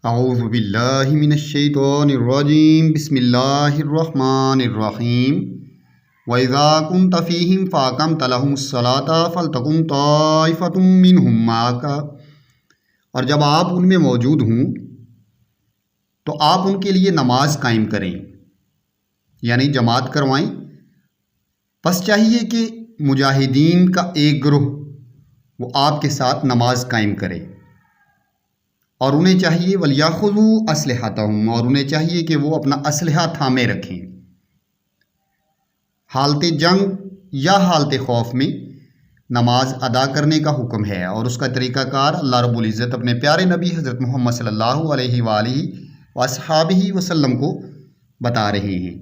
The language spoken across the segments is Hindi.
औज़ु बिल्लाहि मिनश्शैतानिर्रजीम बिस्मिल्लाहिर्रहमानिर्रहीम व इज़ा कुन्त फ़ीहिम फ़अक़म्त लहुमुस्सलाता फ़लतक़ुम ताइफ़तुम मिनहुम माअका। और जब आप उनमें मौजूद हों तो आप उनके लिए नमाज कायम करें, यानी जमात करवाएं। बस चाहिए कि मुजाहिदीन का एक ग्रुह वो आपके साथ नमाज कायम करे और उन्हें चाहिए वलियाख़ुज़ू असलिहतहुम, और उन्हें चाहिए कि वो अपना असलहा थामे रखें। हालत जंग या हालत खौफ में नमाज अदा करने का हुक्म है और उसका तरीक़ाकार अल्लाह रब्बुल इज़्ज़त अपने प्यारे नबी हज़रत मोहम्मद सल्लल्लाहु अलैहि वसल्लम वसल्लम को बता रहे हैं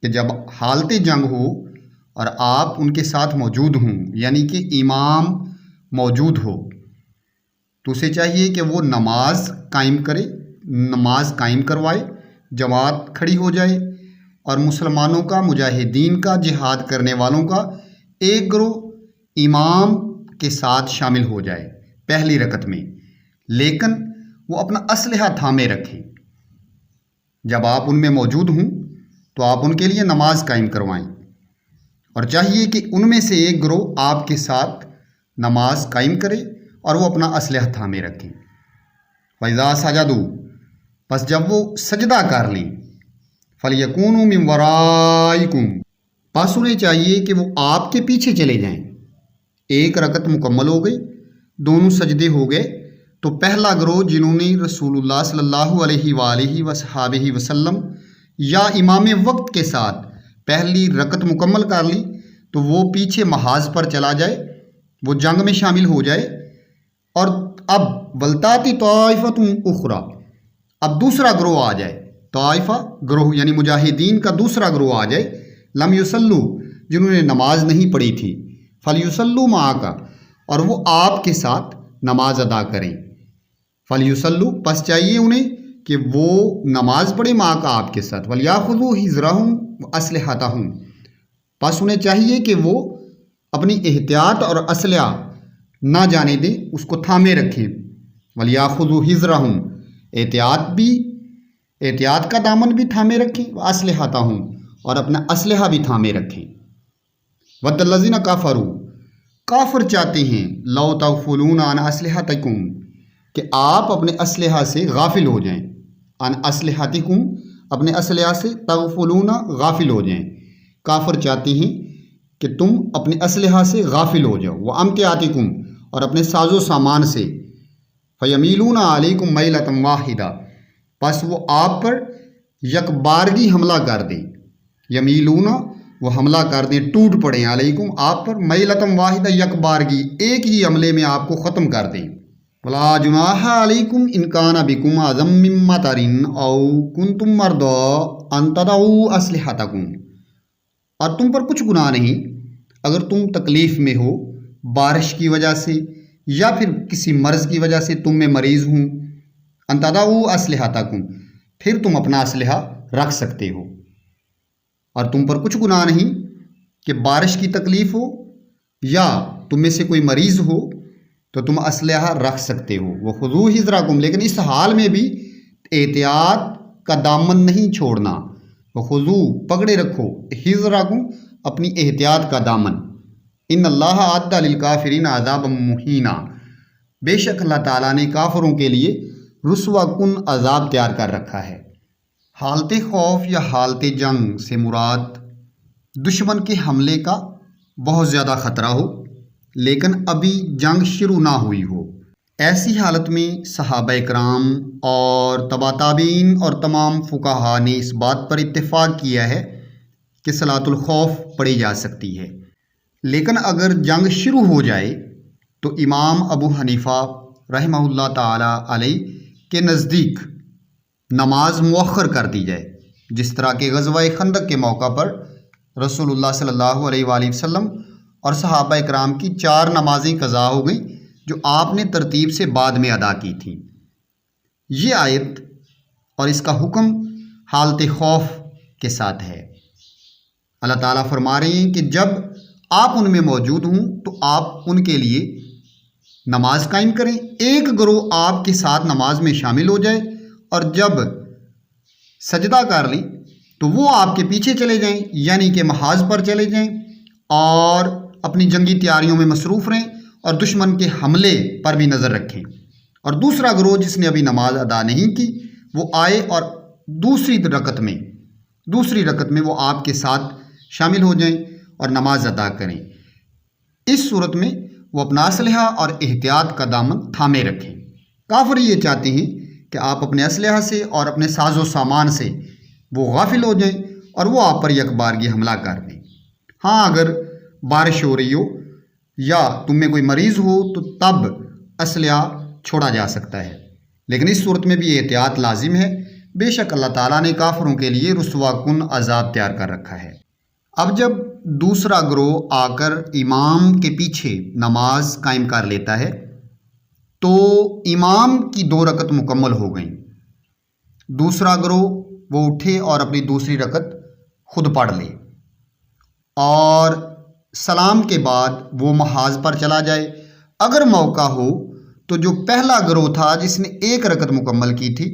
कि जब हालत जंग हो और आप उनके साथ मौजूद हों, यानी कि इमाम मौजूद हो, तो उसे चाहिए कि वो नमाज कायम करे, नमाज कायम करवाए, जमात खड़ी हो जाए और मुसलमानों का, मुजाहिदीन का, जिहाद करने वालों का एक ग्रुह इमाम के साथ शामिल हो जाए पहली रकत में, लेकिन वो अपना असलहा थामे रखें। जब आप उनमें मौजूद हों तो आप उनके लिए नमाज कायम करवाएं और चाहिए कि उनमें से एक ग्रोह आपके साथ नमाज कायम करे और वो अपना असलहा थामे रखें। फ़इज़ा सजदू, बस जब वो सजदा कर लें, फ़लयकूनु मिन वराइकुम, बस उन्हें चाहिए कि वो आपके पीछे चले जाएं। एक रकत मुकम्मल हो गई, दोनों सजदे हो गए, तो पहला ग्रोह जिन्होंने रसूलुल्लाह सल्लल्लाहु अलैहि वसल्लम या इमाम वक्त के साथ पहली रकत मुकम्मल कर ली, तो वो पीछे महाज पर चला जाए, वो जंग में शामिल हो जाए। और अब वलताती ताइफ़तुन उखरा, अब दूसरा ग्रोह आ जाए, ताइफ़ा ग्रोह यानी मुजाहिदीन का दूसरा ग्रोह आ जाए, लम युसल्लू, जिन्होंने नमाज नहीं पढ़ी थी, फल युसल्लू माका, और वो आपके साथ नमाज अदा करें। फल युसल्लू, बस चाहिए उन्हें कि वो नमाज पढ़े माँ का आपके साथ। वलियाख़ुज़ू हिज़्रहुम असलहतहुम, बस उन्हें चाहिए कि वो अपनी एहतियात और असलहा ना जाने दें, उसको थामे रखें। वलियाख़ुज़ू हिज़्रहुम, एहतियात का दामन भी थामे रखें, असलहतहुम, और अपना असलहा भी थामे रखें। वद्दल्लज़ीना काफ़रू, काफिर चाहते हैं लौ तग़फ़ुलूना अन असलिहतिकुम, कि आप अपने असलहा से गाफिल हो जाएं। अन असलिहतिकुम, अपने असलहा से, तग़फ़ुलूना, गाफिल हो जाएं। काफिर चाहते हैं कि तुम अपने असलहा से गाफिल हो जाओ। व अम्तियातिकुम, और अपने साजो सामान से। फ़यमीलूना अलैकुम मैलतम वाहिदा, बस वो आप पर यकबारगी हमला कर दें। यमीलूना, वो हमला कर दें, टूट पड़े, अलैकुम, आप पर, मैलतम वाहिदा, यकबारगी, एक ही हमले में आपको ख़त्म कर दें। वला जुनाहा अलैकुम इन काना बिकुम अज़म मिन मतरिन औ कुंतुम मर्दा अन तदऊ असलिहतकुम, और तुम पर कुछ गुनाह नहीं अगर तुम तकलीफ़ में हो बारिश की वजह से या फिर किसी मर्ज़ की वजह से, तुम में मरीज़ हूँ। अन तदऊ असलिहतकुम, फिर तुम अपना असलहा रख सकते हो। और तुम पर कुछ गुनाह नहीं कि बारिश की तकलीफ़ हो या तुम में से कोई मरीज़ हो तो तुम असलहा रख सकते हो। वह खुज़ू हिज़्रकुम, लेकिन इस हाल में भी एहतियात का दामन नहीं छोड़ना। वह खुज़ू, पकड़े रखो, हिज़्रकुम, अपनी एहतियात का दामन। इन अल्लाह अद्दा लिल काफ़िरीन अज़ाबम मुहीना, बेशक अल्लाह ताला ने काफिरों के लिए रुस्वा कुन अज़ाब तैयार कर रखा है। हालत खौफ या हालत जंग से मुराद दुश्मन के हमले का बहुत ज़्यादा ख़तरा हो लेकिन अभी जंग शुरू ना हुई हो। ऐसी हालत में सहाबा इकराम और तबा ताबीन और तमाम फुकाहा ने इस बात पर इत्तेफाक किया है कि सलातुल खौफ पढ़ी जा सकती है। लेकिन अगर जंग शुरू हो जाए तो इमाम अबू हनीफ़ा रहमहुल्लाह ताला अलैह के नज़दीक नमाज मुअख्खर कर दी जाए, जिस तरह के ग़ज़वा खंदक के मौका पर रसूलुल्लाह सल्लल्लाहु अलैहि वसल्लम और सहाबा इकराम की 4 नमाज़ें क़ज़ा हो गई जो आपने तरतीब से बाद में अदा की थी। ये आयत और इसका हुक्म हालत खौफ के साथ है। अल्लाह ताला फरमा रहे हैं कि जब आप उनमें मौजूद हों तो आप उनके लिए नमाज कायम करें। एक गिरोह आपके साथ नमाज में शामिल हो जाए और जब सजदा कर ली तो वो आपके पीछे चले जाएं, यानी कि महाज पर चले जाएं और अपनी जंगी तैयारियों में मसरूफ़ रहें और दुश्मन के हमले पर भी नज़र रखें। और दूसरा गिरोह जिसने अभी नमाज अदा नहीं की वो आए और दूसरी रकत में वो आपके साथ शामिल हो जाएं और नमाज अदा करें। इस सूरत में वो अपना असलहा और एहतियात का दामन थामे रखें। काफिर ये चाहते हैं कि आप अपने असलहा से और अपने साजो सामान से वो गाफिल हो जाएं और वो आप पर यकबारगी हमला कर दें। हाँ, अगर बारिश हो रही हो या तुम में कोई मरीज़ हो तो तब असलहा छोड़ा जा सकता है, लेकिन इस सूरत में भी एहतियात लाजिम है। बेशक अल्लाह ताला ने काफिरों के लिए रुस्वा कुन अजाब तैयार कर रखा है। अब जब दूसरा गिरोह आकर इमाम के पीछे नमाज कायम कर लेता है तो इमाम की 2 रकत मुकम्मल हो गई। दूसरा गिरोह वो उठे और अपनी दूसरी रकत खुद पढ़ ले और सलाम के बाद वो महाज पर चला जाए। अगर मौका हो तो जो पहला गिरोह था जिसने 1 रकत मुकम्मल की थी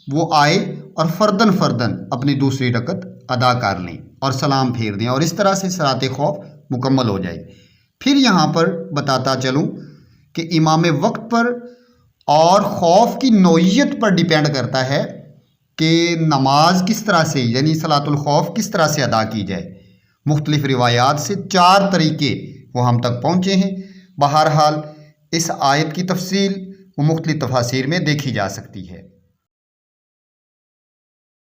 वो आए और फर्दन अपनी दूसरी रकत अदा कर लें और सलाम फेर दें और इस तरह से सलात खौफ मुकम्मल हो जाए। फिर यहाँ पर बताता चलूँ कि इमाम वक्त पर और खौफ की नौइयत पर डिपेंड करता है कि नमाज किस तरह से यानी सलातुल खौफ किस तरह से अदा की जाए। मुख्तलिफ रिवायात से 4 तरीके वो हम तक पहुँचे हैं। बहरहाल इस आयत की तफसील वो मुख्तलिफ तफासिर में देखी जा सकती है।